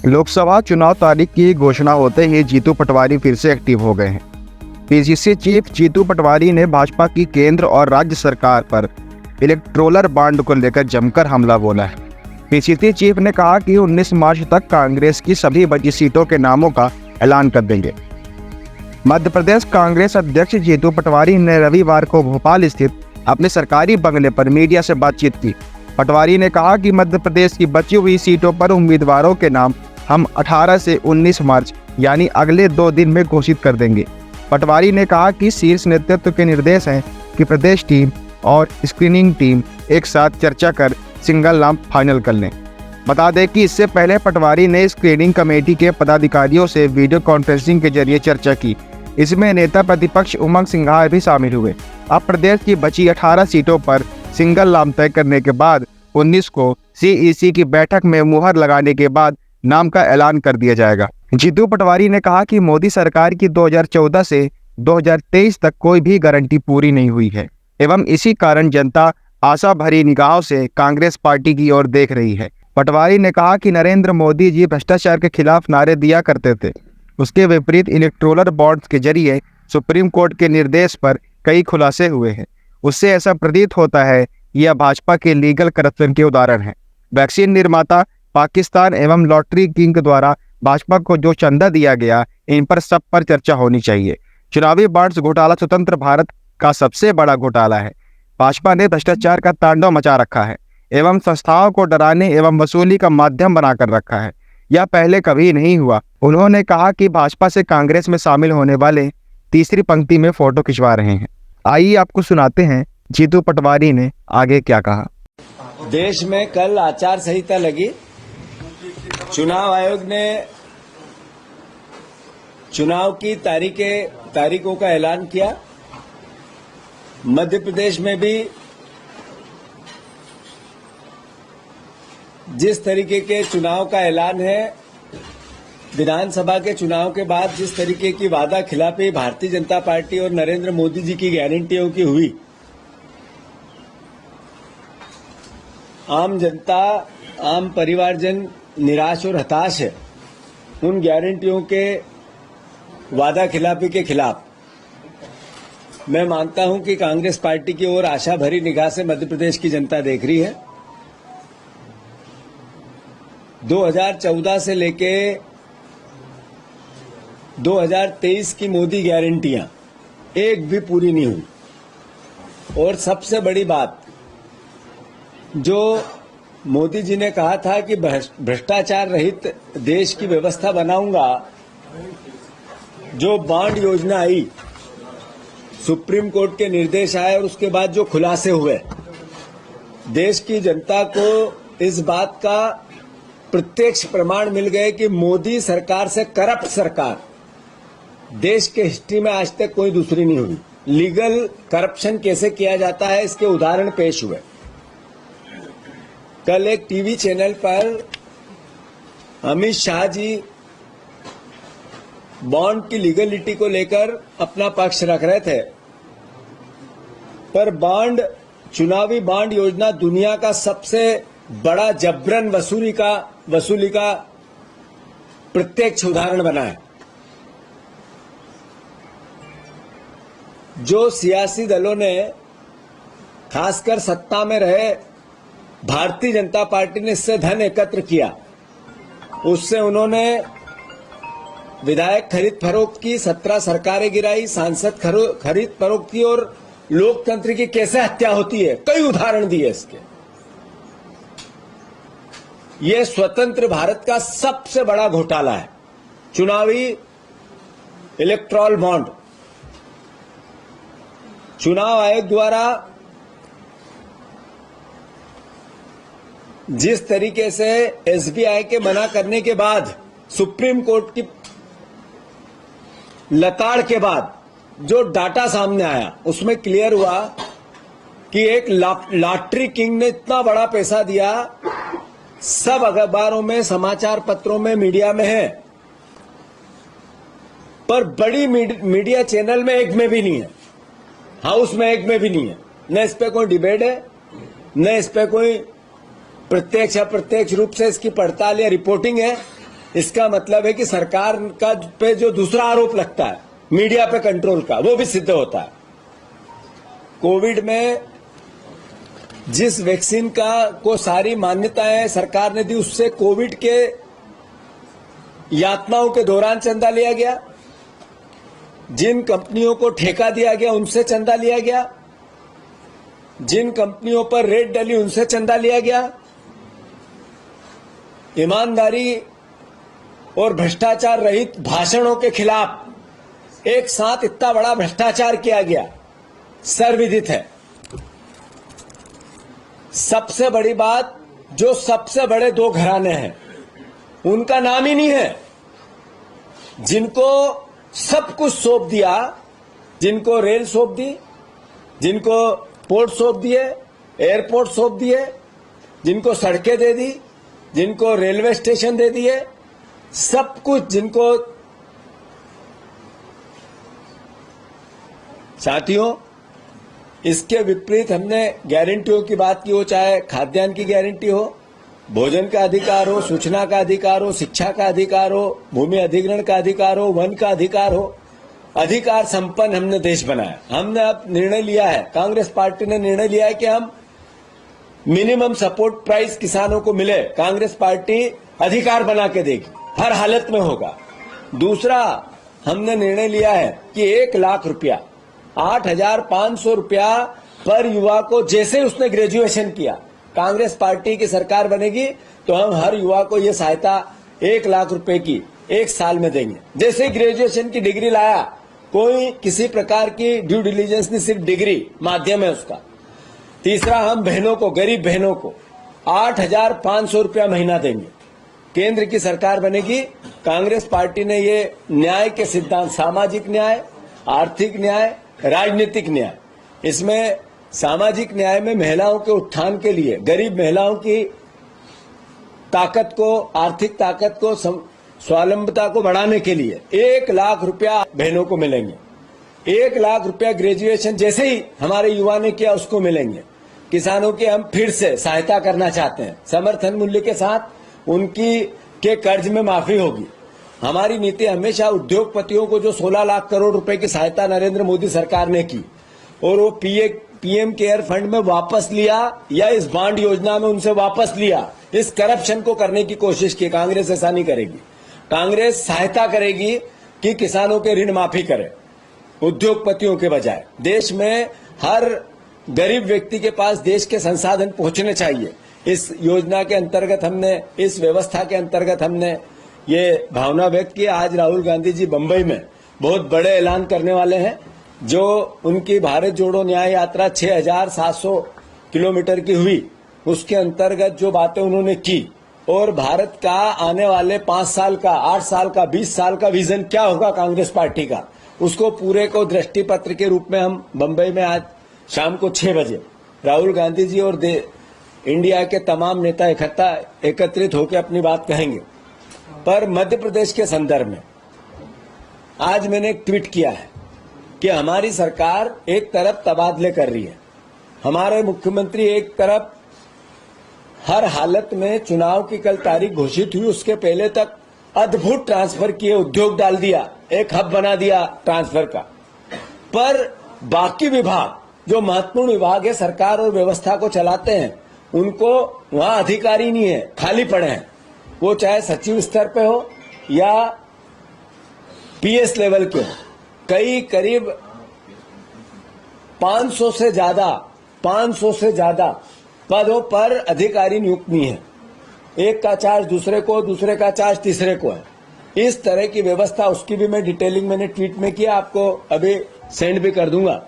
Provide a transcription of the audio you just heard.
लोकसभा चुनाव तारीख की घोषणा होते ही जीतू पटवारी फिर से एक्टिव हो गए हैं। पीसीसी चीफ जीतू पटवारी ने भाजपा की केंद्र और राज्य सरकार पर इलेक्टोरल बॉन्ड को लेकर जमकर हमला बोला है। पीसीसी चीफ ने कहा कि 19 मार्च तक कांग्रेस की सभी बची सीटों के नामों का ऐलान कर देंगे। मध्य प्रदेश कांग्रेस अध्यक्ष जीतू पटवारी ने रविवार को भोपाल स्थित अपने सरकारी बंगले पर मीडिया से बातचीत की। पटवारी ने कहा कि मध्य प्रदेश की बची हुई सीटों पर उम्मीदवारों के नाम हम 18 से 19 मार्च यानी अगले 2 दिन में घोषित कर देंगे। पटवारी ने कहा कि शीर्ष नेतृत्व के निर्देश हैं कि प्रदेश टीम और स्क्रीनिंग टीम एक साथ चर्चा कर सिंगल नाम फाइनल कर लें। बता दें कि इससे पहले पटवारी ने स्क्रीनिंग कमेटी के पदाधिकारियों से वीडियो कॉन्फ्रेंसिंग के जरिए चर्चा की। इसमें नेता प्रतिपक्ष उमंग सिंघार भी शामिल हुए। अब प्रदेश की बची 18 सीटों पर सिंगल नाम तय करने के बाद 19 को सीईसी की बैठक में मुहर लगाने के बाद नाम का ऐलान कर दिया जाएगा। जीतू पटवारी ने कहा कि मोदी सरकार की 2014 से 2023 तक कोई भी गारंटी पूरी नहीं हुई है एवं इसी कारण जनता आशा भरी निगाहों से कांग्रेस पार्टी की ओर देख रही है। पटवारी ने कहा कि नरेंद्र मोदी जी भ्रष्टाचार के खिलाफ नारे दिया करते थे, उसके विपरीत इलेक्टोरल बॉन्ड्स के जरिए सुप्रीम कोर्ट के निर्देश पर कई खुलासे हुए हैं। उससे ऐसा प्रतीत होता है यह भाजपा के लीगल करप्शन के उदाहरण है। वैक्सीन निर्माता पाकिस्तान एवं लॉटरी किंग द्वारा भाजपा को जो चंदा दिया गया, इन पर सब पर चर्चा होनी चाहिए। चुनावी बॉन्ड्स घोटाला स्वतंत्र भारत का सबसे बड़ा घोटाला है। भाजपा ने भ्रष्टाचार का तांडव मचा रखा है एवं संस्थाओं को डराने एवं वसूली का माध्यम बनाकर रखा है। यह पहले कभी नहीं हुआ। उन्होंने कहा कि भाजपा से कांग्रेस में शामिल होने वाले तीसरी पंक्ति में फोटो खिंचवा रहे हैं। आइए आपको सुनाते हैं जीतू पटवारी ने आगे क्या कहा। देश में कल आचार संहिता लगी। चुनाव आयोग ने चुनाव की तारीखों का ऐलान किया। मध्य प्रदेश में भी जिस तरीके के चुनाव का ऐलान है, विधानसभा के चुनाव के बाद जिस तरीके की वादा खिलाफी भारतीय जनता पार्टी और नरेंद्र मोदी जी की गारंटियों की हुई, आम जनता, आम परिवारजन निराश और हताश है। उन गारंटियों के वादा खिलाफी के खिलाफ मैं मानता हूं कि कांग्रेस पार्टी की ओर आशा भरी निगाह से मध्य प्रदेश की जनता देख रही है। 2014 से लेके 2023 की मोदी गारंटियां एक भी पूरी नहीं हुई। और सबसे बड़ी बात, जो मोदी जी ने कहा था कि भ्रष्टाचार रहित देश की व्यवस्था बनाऊंगा, जो बॉन्ड योजना आई, सुप्रीम कोर्ट के निर्देश आए और उसके बाद जो खुलासे हुए, देश की जनता को इस बात का प्रत्यक्ष प्रमाण मिल गए कि मोदी सरकार से करप्ट सरकार देश के हिस्ट्री में आज तक कोई दूसरी नहीं हुई। लीगल करप्शन कैसे किया जाता है, इसके उदाहरण पेश हुए। कल एक टीवी चैनल पर अमित शाह जी बॉन्ड की लीगलिटी को लेकर अपना पक्ष रख रहे थे, पर बॉन्ड, चुनावी बॉन्ड योजना दुनिया का सबसे बड़ा जबरन वसूली का प्रत्यक्ष उदाहरण बना है। जो सियासी दलों ने, खासकर सत्ता में रहे भारतीय जनता पार्टी ने इससे धन एकत्र किया, उससे उन्होंने विधायक खरीद फरोख्त की, 17 सरकारें गिराई, सांसद खरीद फरोख्त की और लोकतंत्र की कैसे हत्या होती है, कई उदाहरण दिए इसके। ये स्वतंत्र भारत का सबसे बड़ा घोटाला है, चुनावी इलेक्टोरल बॉन्ड। चुनाव आयोग द्वारा जिस तरीके से एसबीआई के मना करने के बाद, सुप्रीम कोर्ट की लताड़ के बाद जो डाटा सामने आया, उसमें क्लियर हुआ कि एक लॉटरी किंग ने इतना बड़ा पैसा दिया, सब अखबारों में, समाचार पत्रों में, मीडिया में है, पर बड़ी मीडिया चैनल में एक में भी नहीं है, हाउस में एक में भी नहीं है। न इस पे कोई डिबेट है, न इस पे कोई प्रत्यक्ष अप्रत्यक्ष रूप से इसकी पड़ताल या रिपोर्टिंग है। इसका मतलब है कि सरकार का पे जो दूसरा आरोप लगता है मीडिया पे कंट्रोल का, वो भी सिद्ध होता है। कोविड में जिस वैक्सीन का को सारी मान्यताएं सरकार ने दी, उससे कोविड के यातनाओं के दौरान चंदा लिया गया। जिन कंपनियों को ठेका दिया गया उनसे चंदा लिया गया। जिन कंपनियों पर रेड डली उनसे चंदा लिया गया। ईमानदारी और भ्रष्टाचार रहित भाषणों के खिलाफ एक साथ इतना बड़ा भ्रष्टाचार किया गया, सर्वविदित है। सबसे बड़ी बात, जो सबसे बड़े दो घराने हैं उनका नाम ही नहीं है, जिनको सब कुछ सौंप दिया, जिनको रेल सौंप दी, जिनको पोर्ट सौंप दिए, एयरपोर्ट सौंप दिए, जिनको सड़कें दे दी, जिनको रेलवे स्टेशन दे दिए, सब कुछ जिनको। साथियों, इसके विपरीत हमने गारंटियों की बात की हो, चाहे खाद्यान्न की गारंटी हो, भोजन का अधिकार हो, सूचना का अधिकार हो, शिक्षा का अधिकार हो, भूमि अधिग्रहण का अधिकार हो, वन का अधिकार हो, अधिकार संपन्न हमने देश बनाया। हमने अब निर्णय लिया है, कांग्रेस पार्टी ने निर्णय लिया है कि हम मिनिमम सपोर्ट प्राइस किसानों को मिले, कांग्रेस पार्टी अधिकार बना के देगी, हर हालत में होगा। दूसरा, हमने निर्णय लिया है कि 1 लाख रुपया, 8,500 रुपया पर युवा को, जैसे उसने ग्रेजुएशन किया, कांग्रेस पार्टी की सरकार बनेगी तो हम हर युवा को ये सहायता 1 लाख रुपए की 1 साल में देंगे। जैसे ग्रेजुएशन की डिग्री लाया, कोई किसी प्रकार की ड्यू डिलीजेंस नहीं, सिर्फ डिग्री माध्यम है उसका। तीसरा, हम बहनों को, गरीब बहनों को 8,500 रुपया महीना देंगे। केंद्र की सरकार बनेगी, कांग्रेस पार्टी ने ये न्याय के सिद्धांत, सामाजिक न्याय, आर्थिक न्याय, राजनीतिक न्याय, इसमें सामाजिक न्याय में महिलाओं के उत्थान के लिए, गरीब महिलाओं की ताकत को, आर्थिक ताकत को, स्वावलंबता को बढ़ाने के लिए 1 लाख रुपया बहनों को मिलेंगे। 1 लाख रुपया ग्रेजुएशन जैसे ही हमारे युवा ने किया उसको मिलेंगे। किसानों की हम फिर से सहायता करना चाहते हैं, समर्थन मूल्य के साथ उनकी के कर्ज में माफी होगी। हमारी नीति हमेशा उद्योगपतियों को जो 16 लाख करोड़ रुपए की सहायता नरेंद्र मोदी सरकार ने की और वो पीएम केयर फंड में वापस लिया या इस बांड योजना में उनसे वापस लिया, इस करप्शन को करने की कोशिश की। कांग्रेस ऐसा नहीं करेगी। कांग्रेस सहायता करेगी कि किसानों के ऋण माफी करे, उद्योगपतियों के बजाय। देश में हर गरीब व्यक्ति के पास देश के संसाधन पहुंचने चाहिए। इस योजना के अंतर्गत हमने, इस व्यवस्था के अंतर्गत हमने ये भावना व्यक्त की। आज राहुल गांधी जी बंबई में बहुत बड़े ऐलान करने वाले हैं। जो उनकी भारत जोड़ो न्याय यात्रा 6,700 किलोमीटर की हुई, उसके अंतर्गत जो बातें उन्होंने की और भारत का आने वाले 5 साल का, 8 साल का, 20 साल का विजन क्या होगा कांग्रेस पार्टी का, उसको पूरे को दृष्टि पत्र के रूप में हम बंबई में आज शाम को 6 बजे राहुल गांधी जी और इंडिया के तमाम नेता एकत्रित होकर अपनी बात कहेंगे। पर मध्य प्रदेश के संदर्भ में आज मैंने एक ट्वीट किया है कि हमारी सरकार एक तरफ तबादले कर रही है, हमारे मुख्यमंत्री एक तरफ हर हालत में, चुनाव की कल तारीख घोषित हुई उसके पहले तक अद्भुत ट्रांसफर किए, उद्योग डाल दिया, एक हब बना दिया ट्रांसफर का। पर बाकी विभाग, जो महत्वपूर्ण विभाग है, सरकार और व्यवस्था को चलाते हैं, उनको वहां अधिकारी नहीं है, खाली पड़े हैं। वो चाहे सचिव स्तर पे हो या पीएस लेवल के हो। करीब 500 से ज्यादा पदों पर अधिकारी नियुक्त नहीं है। एक का चार्ज दूसरे को, दूसरे का चार्ज तीसरे को है। इस तरह की व्यवस्था, उसकी भी मैं डिटेलिंग मैंने ट्वीट में किया, आपको अभी सेंड भी कर दूंगा।